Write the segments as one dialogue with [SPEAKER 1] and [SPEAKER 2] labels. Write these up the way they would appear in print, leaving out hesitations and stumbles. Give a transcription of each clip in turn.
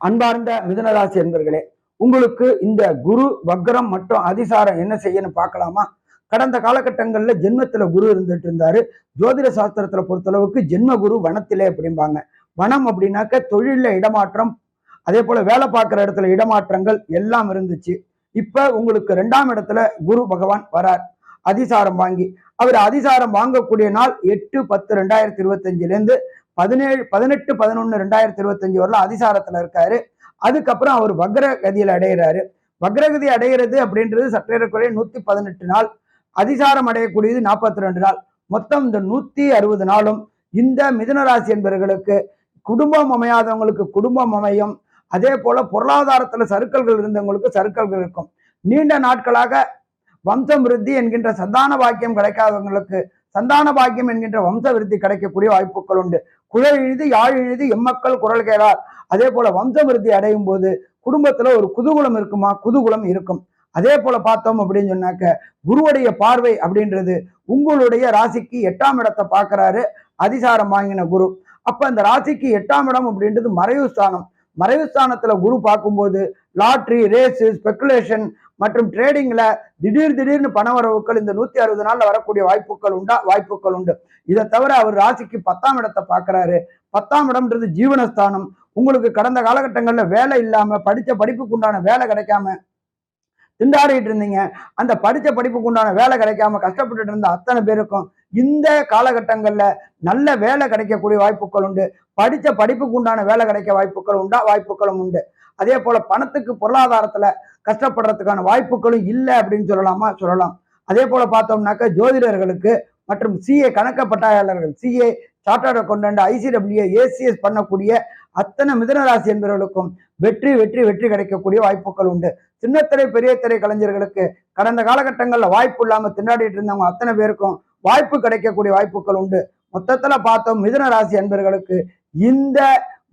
[SPEAKER 1] அன்பார்ந்த மிதுனராசி என்பர்களே, உங்களுக்கு இந்த குரு வக்ரம் மற்றும் அதிசாரம் என்ன செய்யணும் பார்க்கலாமா? கடந்த காலகட்டங்கள்ல ஜென்மத்துல குரு இருந்துட்டு இருந்தாரு. ஜோதிட சாஸ்திரத்துல பொறுத்தளவுக்கு ஜென்ம குரு வனத்திலே அப்படிம்பாங்க. வனம் அப்படின்னாக்க தொழில இடமாற்றம், அதே போல வேலை பார்க்குற இடத்துல இடமாற்றங்கள் எல்லாம் இருந்துச்சு. இப்ப உங்களுக்கு 2ஆம் இடத்துல குரு பகவான் வரார் அதிசாரம் வாங்கி. அவர் அதிசாரம் வாங்கக்கூடிய நாள் 8/10/2025 17 18 11 2025 வரலாம் அதிசாரத்துல இருக்காரு. அதுக்கப்புறம் அவர் வக்ரகதியில் அடைகிறாரு. வக்ரகதி அடைகிறது அப்படின்றது சற்றேறக்குறைய 118 நாள், அதிசாரம் அடையக்கூடியது 42 நாள். மொத்தம் இந்த 160 நாளும் இந்த மிதுனராசி என்பவர்களுக்கு குடும்பம் அமையாதவங்களுக்கு குடும்பம் அமையும். அதே போல பொருளாதாரத்துல சறுக்கல்கள் இருந்தவங்களுக்கு சறுக்கல்கள் இருக்கும். நீண்ட நாட்களாக வம்சம் விருத்தி என்கின்ற சந்தான பாக்கியம் கிடைக்காதவங்களுக்கு சந்தான பாக்கியம் என்கின்ற வம்ச விருத்தி கிடைக்கக்கூடிய வாய்ப்புகள் உண்டு. குழல் இழுது யாழ் இழுது எம்மக்கள் குரல் கேளார். அதே போல வம்ச விருத்தி அடையும் போது குடும்பத்துல ஒரு குதூகுலம் இருக்குமா? குதூகுலம் இருக்கும். அதே போல பார்த்தோம் அப்படின்னு சொன்னாக்க குருவுடைய பார்வை அப்படின்றது உங்களுடைய ராசிக்கு 8ஆம் இடத்தை பார்க்கிறாரு அதிசாரம் வாங்கின குரு. அப்ப அந்த ராசிக்கு 8ஆம் இடம் அப்படின்றது மறைவு ஸ்தானம். மறைவு ஸ்தானத்துல குரு பார்க்கும்போது லாட்ரி, ரேஸு, ஸ்பெகுலேஷன் மற்றும் ட்ரேடிங்ல திடீர்னு பண வரவுகள் இந்த 160 நாள்ல வரக்கூடிய வாய்ப்புகள் உண்டு. இதை தவிர அவர் ராசிக்கு 10ஆம் இடத்தை பார்க்கிறாரு. 10ஆம் இடம்ன்றது ஜீவனஸ்தானம். உங்களுக்கு கடந்த காலகட்டங்கள்ல வேலை இல்லாம படிச்ச படிப்புக்கு உண்டான வேலை கிடைக்காம திண்டாடிட்டு இருந்தீங்க. அந்த படிச்ச படிப்புக்கு உண்டான வேலை கிடைக்காம கஷ்டப்பட்டு இருந்த அத்தனை பேருக்கும் இந்த காலகட்டங்கள்ல நல்ல வேலை கிடைக்கக்கூடிய வாய்ப்புகள் உண்டு. படிச்ச படிப்புக்கு உண்டான வேலை கிடைக்க வாய்ப்புகளும் உண்டு. அதே போல பணத்துக்கு பொருளாதாரத்துல கஷ்டப்படுறதுக்கான வாய்ப்புகளும் இல்லை அப்படின்னு சொல்லலாம். அதே போல பார்த்தோம்னாக்க ஜோதிடர்களுக்கு மற்றும் சிஏ கணக்க பட்டாளர்கள், CA chartered accountant, ICWA, ACS பண்ணக்கூடிய அத்தனை மிதுனராசி என்பவர்களுக்கும் வெற்றி கிடைக்கக்கூடிய வாய்ப்புகள் உண்டு. சின்னத்திரை பெரிய திரை கலைஞர்களுக்கு கடந்த காலகட்டங்கள்ல வாய்ப்பு இல்லாம திண்டாடிட்டு இருந்தவங்க அத்தனை பேருக்கும் வாய்ப்பு கிடைக்கக்கூடிய வாய்ப்புகள் உண்டு. மொத்தத்துல பார்த்தோம் மிதுனராசி என்பவர்களுக்கு இந்த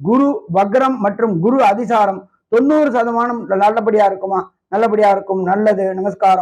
[SPEAKER 1] குரு வக்ரம் மற்றும் குரு அதிசாரம் 90% நல்லபடியா இருக்குமா? நல்லபடியா இருக்கும். நல்லது. நமஸ்காரம்.